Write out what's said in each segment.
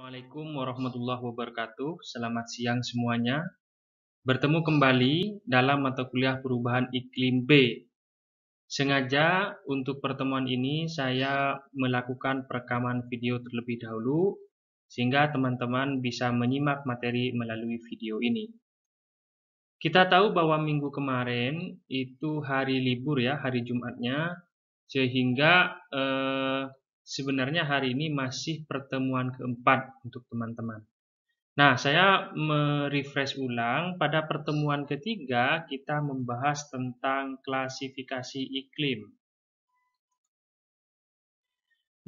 Assalamualaikum warahmatullahi wabarakatuh. Selamat siang semuanya. Bertemu kembali dalam mata kuliah perubahan iklim B. Sengaja untuk pertemuan ini saya melakukan perekaman video terlebih dahulu sehingga teman-teman bisa menyimak materi melalui video ini. Kita tahu bahwa minggu kemarin itu hari libur ya, hari Jumatnya, sehingga sebenarnya hari ini masih pertemuan keempat untuk teman-teman. Nah, saya merefresh ulang. Pada pertemuan ketiga, kita membahas tentang klasifikasi iklim.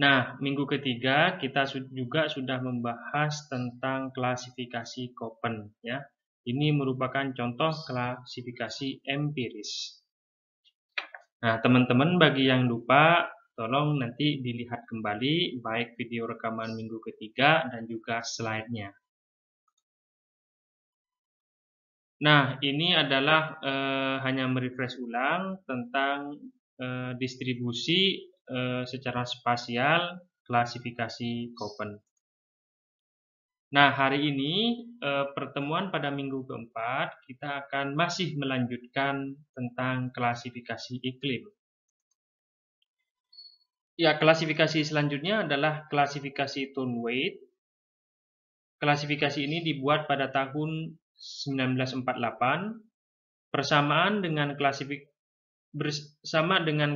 Nah, minggu ketiga kita juga sudah membahas tentang klasifikasi Köppen, ya. Ini merupakan contoh klasifikasi empiris. Nah, teman-teman bagi yang lupa, tolong nanti dilihat kembali baik video rekaman minggu ketiga dan juga slide-nya. Nah, ini adalah hanya merefresh ulang tentang distribusi secara spasial klasifikasi Köppen. Nah, hari ini pertemuan pada minggu keempat kita akan masih melanjutkan tentang klasifikasi iklim. Ya, klasifikasi selanjutnya adalah klasifikasi tone weight. Klasifikasi ini dibuat pada tahun 1948 bersama dengan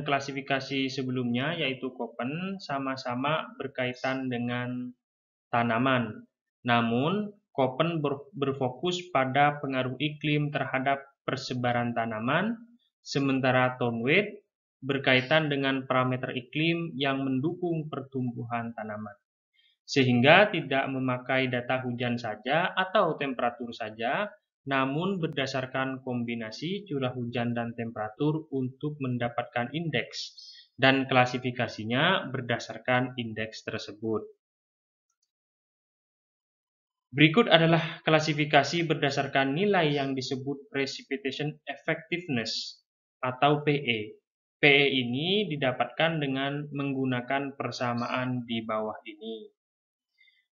klasifikasi sebelumnya yaitu Köppen, sama-sama berkaitan dengan tanaman. Namun, Köppen berfokus pada pengaruh iklim terhadap persebaran tanaman, sementara tone weight berkaitan dengan parameter iklim yang mendukung pertumbuhan tanaman. Sehingga tidak memakai data hujan saja atau temperatur saja, namun berdasarkan kombinasi curah hujan dan temperatur untuk mendapatkan indeks, dan klasifikasinya berdasarkan indeks tersebut. Berikut adalah klasifikasi berdasarkan nilai yang disebut Precipitation Effectiveness atau PE. PE ini didapatkan dengan menggunakan persamaan di bawah ini.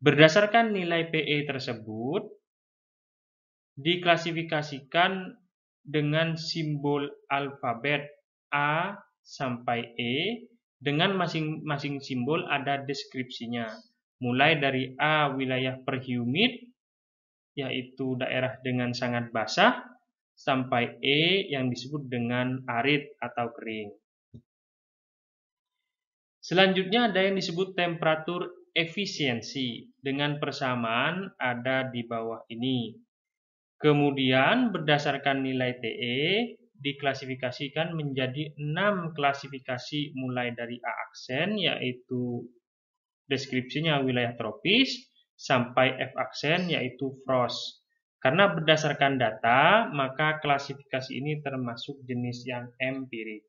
Berdasarkan nilai PE tersebut, diklasifikasikan dengan simbol alfabet A sampai E, dengan masing-masing simbol ada deskripsinya. Mulai dari A wilayah perhumid, yaitu daerah dengan sangat basah, sampai E yang disebut dengan arid atau kering. Selanjutnya ada yang disebut temperatur efisiensi, dengan persamaan ada di bawah ini. Kemudian berdasarkan nilai TE diklasifikasikan menjadi 6 klasifikasi mulai dari A aksen yaitu deskripsinya wilayah tropis sampai F aksen yaitu frost. Karena berdasarkan data, maka klasifikasi ini termasuk jenis yang empirik.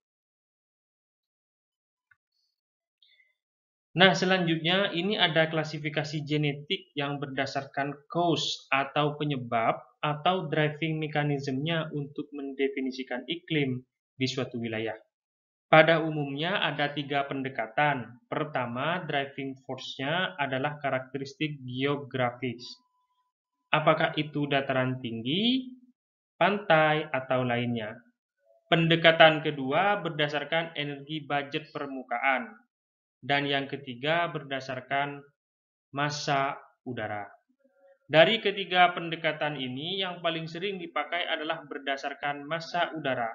Nah, selanjutnya ini ada klasifikasi genetik yang berdasarkan cause atau penyebab atau driving mekanismenya untuk mendefinisikan iklim di suatu wilayah. Pada umumnya ada 3 pendekatan. Pertama, driving force-nya adalah karakteristik geografis. Apakah itu dataran tinggi, pantai, atau lainnya. Pendekatan kedua berdasarkan energi budget permukaan. Dan yang ketiga berdasarkan massa udara. Dari ketiga pendekatan ini, yang paling sering dipakai adalah berdasarkan massa udara.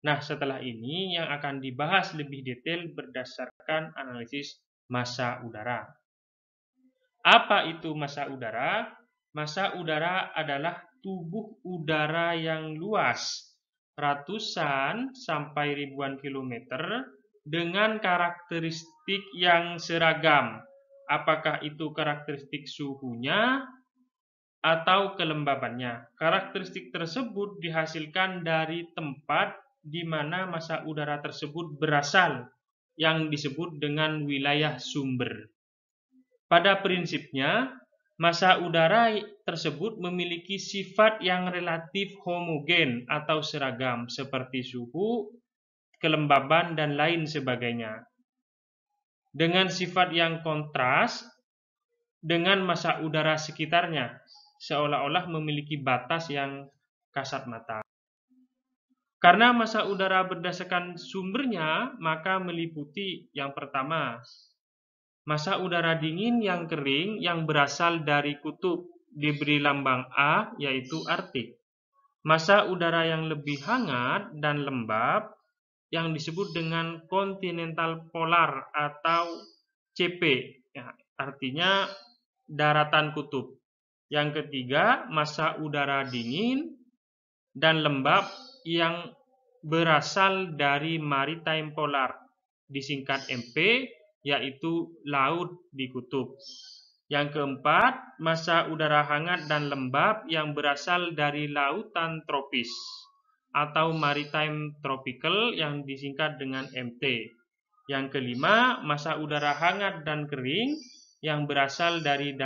Nah, setelah ini yang akan dibahas lebih detail berdasarkan analisis massa udara. Apa itu massa udara? Massa udara adalah tubuh udara yang luas, ratusan sampai ribuan kilometer, dengan karakteristik yang seragam. Apakah itu karakteristik suhunya atau kelembabannya? Karakteristik tersebut dihasilkan dari tempat di mana massa udara tersebut berasal, yang disebut dengan wilayah sumber. Pada prinsipnya, massa udara tersebut memiliki sifat yang relatif homogen atau seragam, seperti suhu, kelembaban, dan lain sebagainya. Dengan sifat yang kontras, dengan massa udara sekitarnya, seolah-olah memiliki batas yang kasat mata. Karena massa udara berdasarkan sumbernya, maka meliputi yang pertama, massa udara dingin yang kering yang berasal dari kutub diberi lambang A, yaitu Arktik. Massa udara yang lebih hangat dan lembab yang disebut dengan kontinental polar atau CP, ya, artinya daratan kutub. Yang ketiga, massa udara dingin dan lembab yang berasal dari maritime polar, disingkat MP, yaitu laut di kutub. Yang keempat, massa udara hangat dan lembab yang berasal dari lautan tropis atau maritime tropical yang disingkat dengan MT. Yang kelima, massa udara hangat dan kering yang berasal dari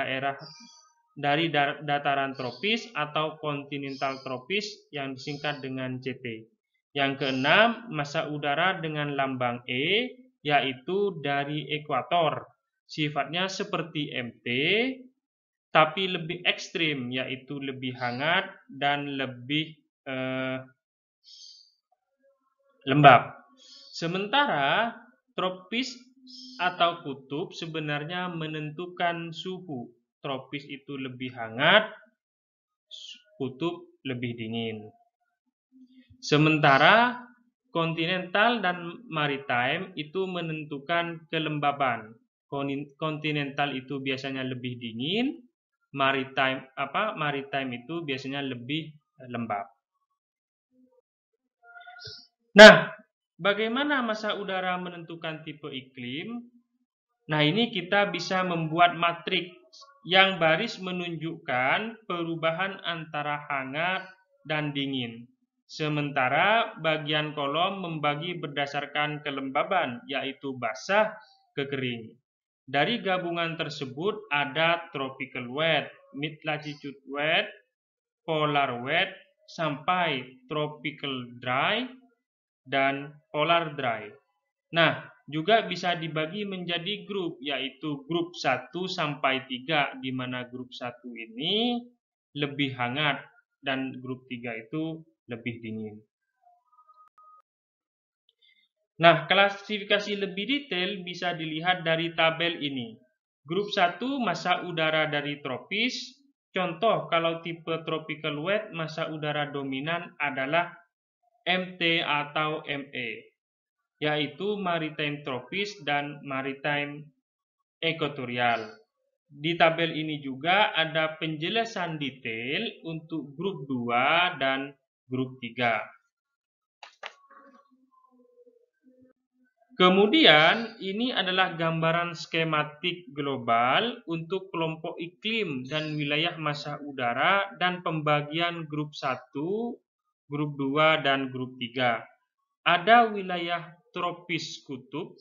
dataran tropis atau kontinental tropis yang disingkat dengan CT. Yang keenam, massa udara dengan lambang E, yaitu dari ekuator. Sifatnya seperti MT, tapi lebih ekstrim, yaitu lebih hangat dan lebih lembab. Sementara tropis atau kutub sebenarnya menentukan suhu. Tropis itu lebih hangat, kutub lebih dingin. Sementara kontinental dan maritime itu menentukan kelembaban. Kontinental itu biasanya lebih dingin, maritime itu biasanya lebih lembab. Nah, bagaimana massa udara menentukan tipe iklim? Nah, ini kita bisa membuat matriks yang baris menunjukkan perubahan antara hangat dan dingin. Sementara bagian kolom membagi berdasarkan kelembaban, yaitu basah ke kering. Dari gabungan tersebut ada tropical wet, mid latitude wet, polar wet, sampai tropical dry, dan polar dry. Nah, juga bisa dibagi menjadi grup, yaitu grup 1 sampai 3, di mana grup 1 ini lebih hangat dan grup 3 itu lebih dingin. Nah, klasifikasi lebih detail bisa dilihat dari tabel ini. Grup 1 massa udara dari tropis. Contoh, kalau tipe tropical wet, massa udara dominan adalah MT atau ME, yaitu maritime tropis dan maritime ekuatorial. Di tabel ini juga ada penjelasan detail untuk grup 2 dan grup 3. Kemudian, ini adalah gambaran skematik global untuk kelompok iklim dan wilayah massa udara dan pembagian grup 1, grup 2, dan grup 3. Ada wilayah tropis kutub,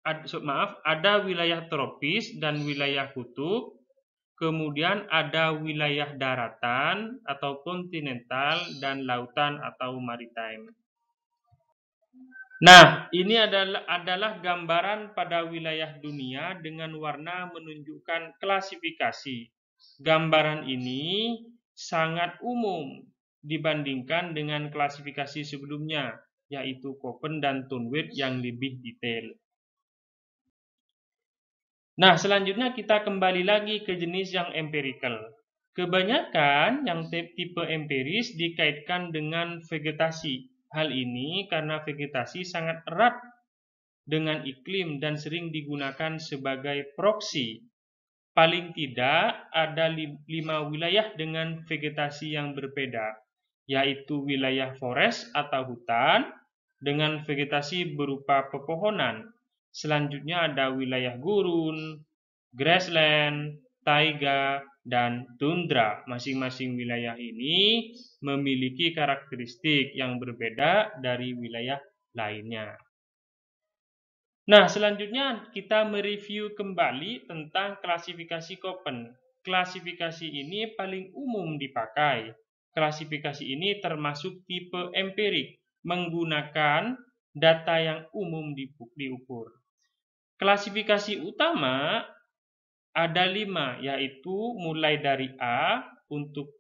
ada wilayah tropis dan wilayah kutub, kemudian ada wilayah daratan atau kontinental dan lautan atau maritime. Nah, ini adalah gambaran pada wilayah dunia dengan warna menunjukkan klasifikasi. Gambaran ini sangat umum dibandingkan dengan klasifikasi sebelumnya, yaitu Köppen dan Thunwirth yang lebih detail. Nah, selanjutnya kita kembali lagi ke jenis yang empirical. Kebanyakan yang tipe empiris dikaitkan dengan vegetasi. Hal ini karena vegetasi sangat erat dengan iklim dan sering digunakan sebagai proksi. Paling tidak ada 5 wilayah dengan vegetasi yang berbeda, yaitu wilayah forest atau hutan dengan vegetasi berupa pepohonan. Selanjutnya ada wilayah gurun, grassland, taiga, dan tundra. Masing-masing wilayah ini memiliki karakteristik yang berbeda dari wilayah lainnya. Nah, selanjutnya kita mereview kembali tentang klasifikasi Köppen. Klasifikasi ini paling umum dipakai. Klasifikasi ini termasuk tipe empirik, menggunakan data yang umum diukur. Klasifikasi utama ada 5, yaitu mulai dari A untuk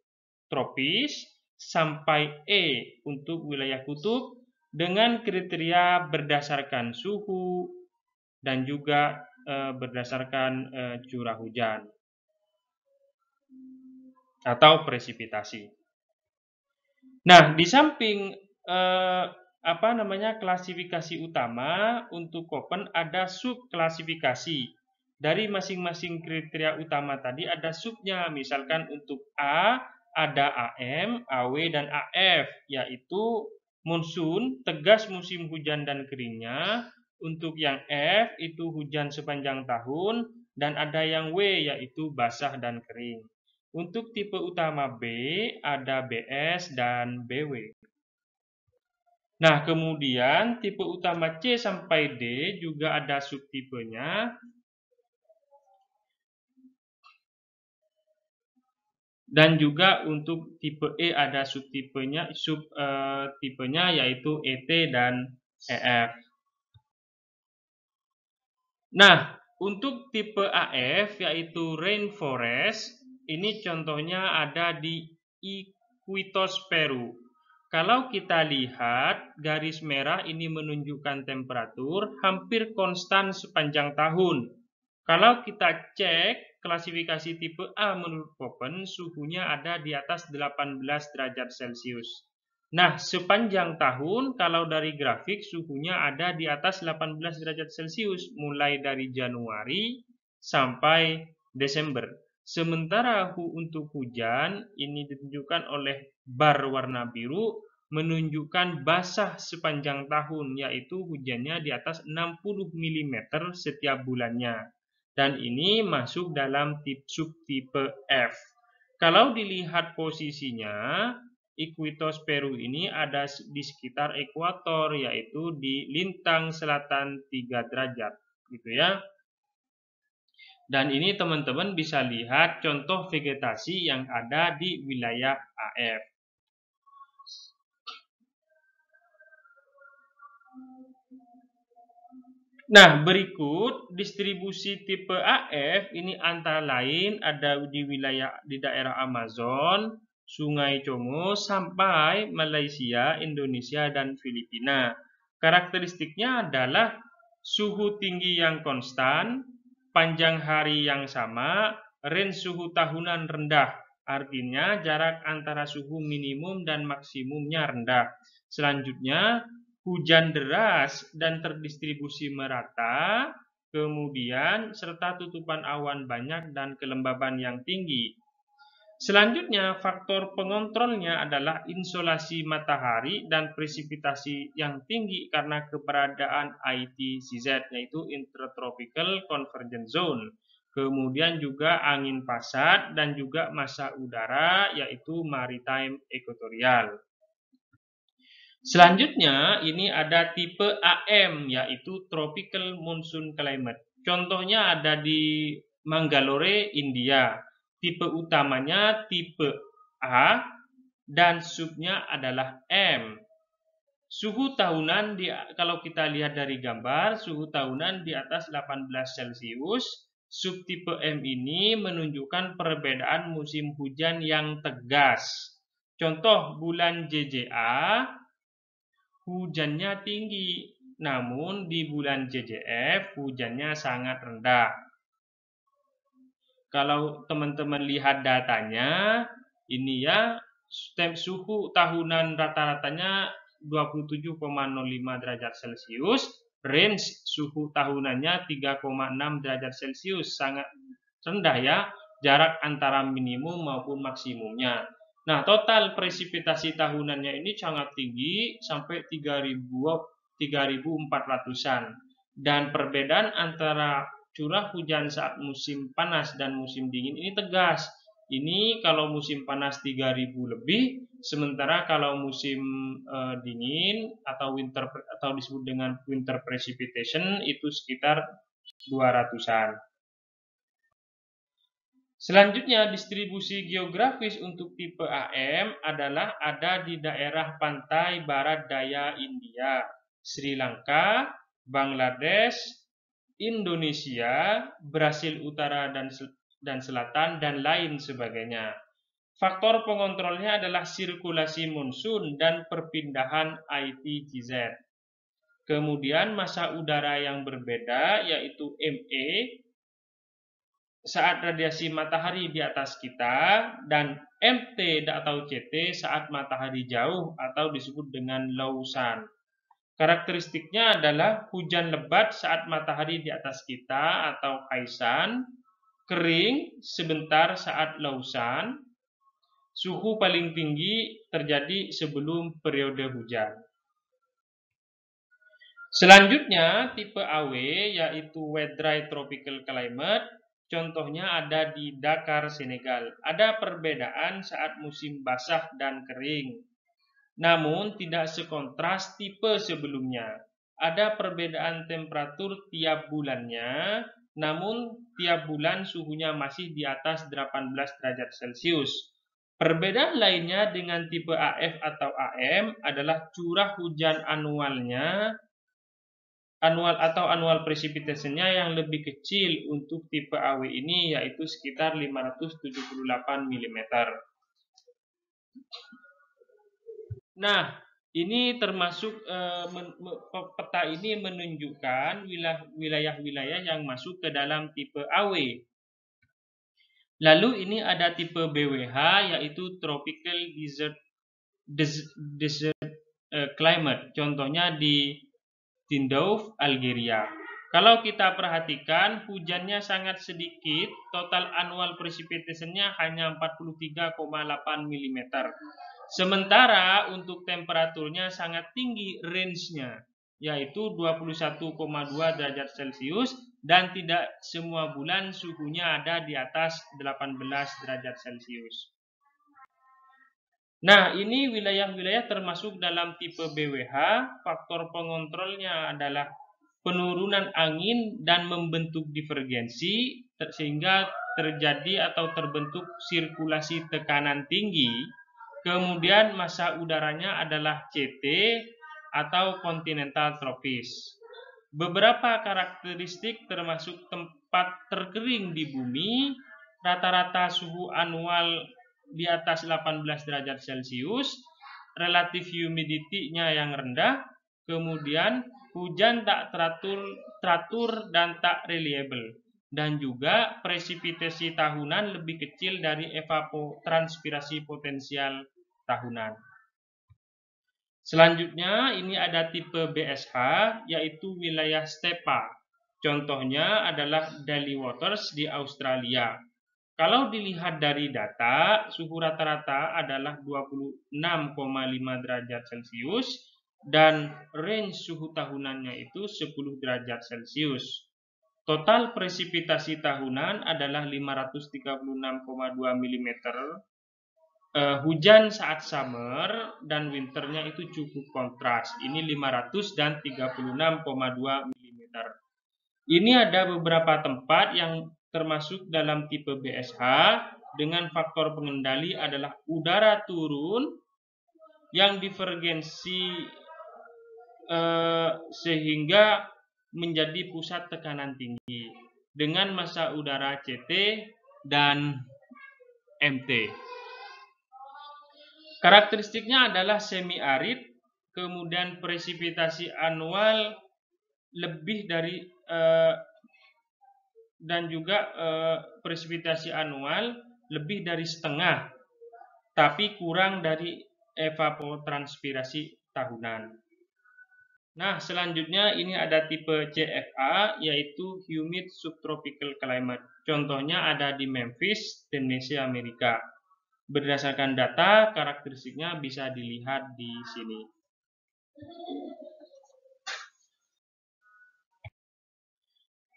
tropis sampai E untuk wilayah kutub dengan kriteria berdasarkan suhu dan juga berdasarkan curah hujan atau presipitasi. Nah, di samping klasifikasi utama untuk Köppen ada subklasifikasi. Dari masing-masing kriteria utama tadi ada subnya. Misalkan untuk A ada AM, AW, dan AF, yaitu monsun, tegas musim hujan dan keringnya. Untuk yang F itu hujan sepanjang tahun, dan ada yang W yaitu basah dan kering. Untuk tipe utama B ada BS dan BW. Nah, kemudian tipe utama C sampai D juga ada subtipenya. Dan juga untuk tipe E ada subtipenya, yaitu ET dan EF. Nah, untuk tipe AF yaitu rainforest, ini contohnya ada di Iquitos, Peru. Kalau kita lihat garis merah ini menunjukkan temperatur hampir konstan sepanjang tahun. Kalau kita cek klasifikasi tipe A menurut Köppen, suhunya ada di atas 18 derajat Celcius. Nah, sepanjang tahun kalau dari grafik suhunya ada di atas 18 derajat Celcius mulai dari Januari sampai Desember. Sementara untuk hujan ini ditunjukkan oleh bar warna biru menunjukkan basah sepanjang tahun, yaitu hujannya di atas 60 mm setiap bulannya. Dan ini masuk dalam subtipe F. Kalau dilihat posisinya, Iquitos Peru ini ada di sekitar ekuator, yaitu di lintang selatan 3 derajat, gitu ya. Dan ini teman-teman bisa lihat contoh vegetasi yang ada di wilayah AF. Nah, berikut distribusi tipe AF ini antara lain ada di daerah Amazon, Sungai Congo, sampai Malaysia, Indonesia, dan Filipina. Karakteristiknya adalah suhu tinggi yang konstan, panjang hari yang sama, range suhu tahunan rendah. Artinya jarak antara suhu minimum dan maksimumnya rendah. Selanjutnya, hujan deras dan terdistribusi merata, kemudian serta tutupan awan banyak dan kelembaban yang tinggi. Selanjutnya, faktor pengontrolnya adalah insolasi matahari dan presipitasi yang tinggi karena keberadaan ITCZ, yaitu Intertropical Convergence Zone. Kemudian juga angin pasat dan juga massa udara, yaitu Maritime Equatorial. Selanjutnya, ini ada tipe AM, yaitu Tropical Monsoon Climate. Contohnya ada di Mangalore, India. Tipe utamanya tipe A dan subnya adalah M. Suhu tahunan kalau kita lihat dari gambar, suhu tahunan di atas 18 Celcius. Subtipe M ini menunjukkan perbedaan musim hujan yang tegas. Contoh bulan JJA hujannya tinggi, namun di bulan JJF hujannya sangat rendah. Kalau teman-teman lihat datanya, ini ya, suhu tahunan rata-ratanya 27,05 derajat Celcius, range suhu tahunannya 3,6 derajat Celcius, sangat rendah ya, jarak antara minimum maupun maksimumnya. Nah, total presipitasi tahunannya ini sangat tinggi sampai 3.400-an. Dan perbedaan antara curah hujan saat musim panas dan musim dingin ini tegas. Ini kalau musim panas 3.000 lebih, sementara kalau musim dingin atau winter atau disebut dengan winter precipitation itu sekitar 200-an. Selanjutnya, distribusi geografis untuk tipe AM adalah ada di daerah pantai barat daya India, Sri Lanka, Bangladesh, Indonesia, Brasil Utara dan Selatan, dan lain sebagainya. Faktor pengontrolnya adalah sirkulasi monsun dan perpindahan ITGZ. Kemudian massa udara yang berbeda yaitu ME saat radiasi matahari di atas kita, dan MT atau CT saat matahari jauh atau disebut dengan low sun. Karakteristiknya adalah hujan lebat saat matahari di atas kita atau high sun, kering sebentar saat low sun, suhu paling tinggi terjadi sebelum periode hujan. Selanjutnya tipe AW yaitu wet dry tropical climate. Contohnya ada di Dakar, Senegal. Ada perbedaan saat musim basah dan kering, namun tidak sekontras tipe sebelumnya. Ada perbedaan temperatur tiap bulannya, namun tiap bulan suhunya masih di atas 18 derajat Celcius. Perbedaan lainnya dengan tipe AF atau AM adalah curah hujan annual precipitation-nya yang lebih kecil untuk tipe AW ini, yaitu sekitar 578 mm. Nah, ini termasuk peta ini menunjukkan wilayah-wilayah yang masuk ke dalam tipe AW. Lalu ini ada tipe BWH yaitu Tropical Desert Climate. Contohnya di Tindouf, Algeria. Kalau kita perhatikan, hujannya sangat sedikit, total annual precipitation-nya hanya 43,8 mm. Sementara untuk temperaturnya sangat tinggi range-nya, yaitu 21,2 derajat Celcius, dan tidak semua bulan suhunya ada di atas 18 derajat Celcius. Nah, ini wilayah-wilayah termasuk dalam tipe BWH. Faktor pengontrolnya adalah penurunan angin dan membentuk divergensi sehingga terjadi atau terbentuk sirkulasi tekanan tinggi. Kemudian massa udaranya adalah CT atau kontinental tropis. Beberapa karakteristik termasuk tempat terkering di bumi, rata-rata suhu annual di atas 18 derajat Celcius, relatif humidity-nya yang rendah, kemudian hujan tak teratur dan tak reliable, dan juga presipitasi tahunan lebih kecil dari evapotranspirasi potensial tahunan. Selanjutnya ini ada tipe BSH yaitu wilayah stepa. Contohnya adalah Daly Waters di Australia. Kalau dilihat dari data, suhu rata-rata adalah 26,5 derajat Celcius dan range suhu tahunannya itu 10 derajat Celcius. Total presipitasi tahunan adalah 536,2 mm. Hujan saat summer dan winternya itu cukup kontras. Ini 500 dan 36,2 mm. Ini ada beberapa tempat yang termasuk dalam tipe BSH dengan faktor pengendali adalah udara turun yang divergensi sehingga menjadi pusat tekanan tinggi dengan massa udara CT dan MT. Karakteristiknya adalah semi arid, kemudian presipitasi annual lebih dari dan juga presipitasi annual lebih dari setengah, tapi kurang dari evapotranspirasi tahunan. Nah, selanjutnya ini ada tipe CFA yaitu humid subtropical climate. Contohnya ada di Memphis, Tennessee, Amerika. Berdasarkan data, karakteristiknya bisa dilihat di sini.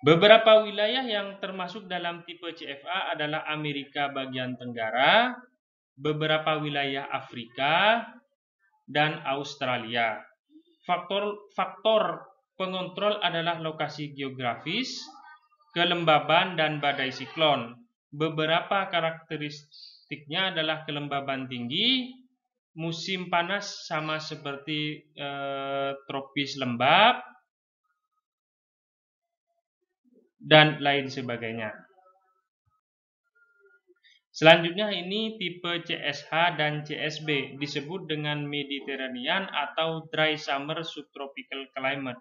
Beberapa wilayah yang termasuk dalam tipe CFA adalah Amerika bagian Tenggara, beberapa wilayah Afrika, dan Australia. Faktor pengontrol adalah lokasi geografis, kelembaban, dan badai siklon. Beberapa karakteristiknya adalah kelembaban tinggi, musim panas sama seperti tropis lembab, dan lain sebagainya. Selanjutnya ini tipe CSH dan CSB, disebut dengan Mediterranean atau Dry Summer Subtropical Climate.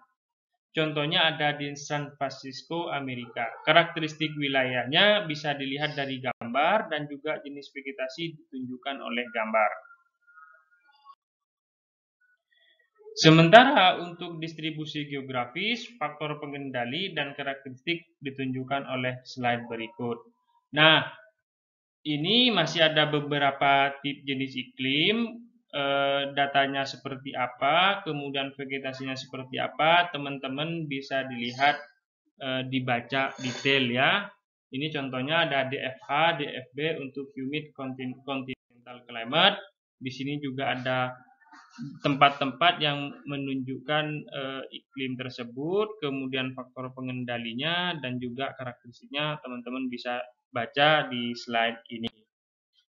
Contohnya ada di San Francisco, Amerika. Karakteristik wilayahnya bisa dilihat dari gambar dan juga jenis vegetasi ditunjukkan oleh gambar. Sementara untuk distribusi geografis, faktor pengendali dan karakteristik ditunjukkan oleh slide berikut. Nah, ini masih ada beberapa tip jenis iklim, datanya seperti apa, kemudian vegetasinya seperti apa, teman-teman bisa dilihat, dibaca detail ya. Ini contohnya ada DFH, DFB untuk humid continental climate. Di sini juga ada tempat-tempat yang menunjukkan iklim tersebut, kemudian faktor pengendalinya dan juga karakteristiknya teman-teman bisa baca di slide ini.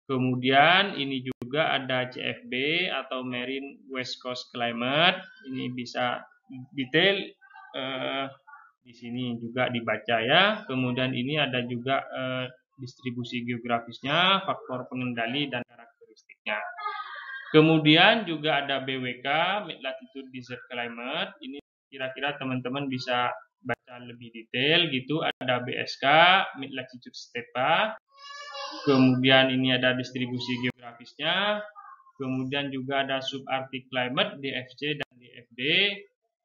Kemudian ini juga ada CFB atau Marine West Coast Climate. Ini bisa detail di sini juga dibaca ya. Kemudian ini ada juga distribusi geografisnya, faktor pengendali dan karakteristiknya. Kemudian juga ada BWK, Mid Latitude Desert Climate. Ini kira-kira teman-teman bisa baca lebih detail gitu. Ada BSK, Mid Latitude Stepa. Kemudian ini ada distribusi geografisnya. Kemudian juga ada Subarctic Climate, DFC dan DFD.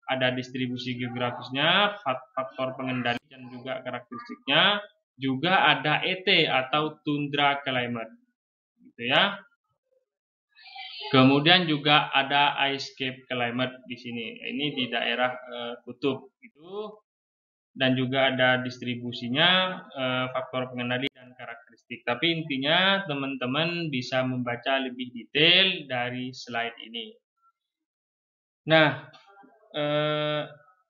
Ada distribusi geografisnya, faktor pengendali dan juga karakteristiknya. Juga ada ET atau Tundra Climate. Gitu ya. Kemudian juga ada ice cap climate di sini. Ini di daerah kutub itu, dan juga ada distribusinya, faktor pengendali dan karakteristik. Tapi intinya teman-teman bisa membaca lebih detail dari slide ini. Nah,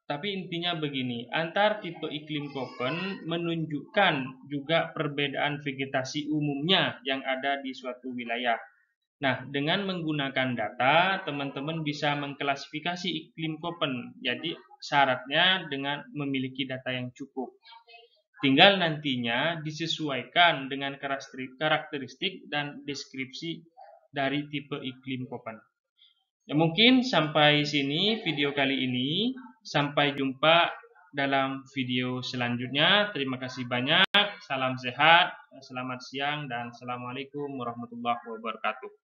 tapi intinya begini, antar tipe iklim Köppen menunjukkan juga perbedaan vegetasi umumnya yang ada di suatu wilayah. Nah, dengan menggunakan data, teman-teman bisa mengklasifikasi iklim Köppen. Jadi, syaratnya dengan memiliki data yang cukup. Tinggal nantinya disesuaikan dengan karakteristik dan deskripsi dari tipe iklim Köppen. Ya, mungkin sampai sini video kali ini. Sampai jumpa dalam video selanjutnya. Terima kasih banyak. Salam sehat, selamat siang, dan assalamualaikum warahmatullahi wabarakatuh.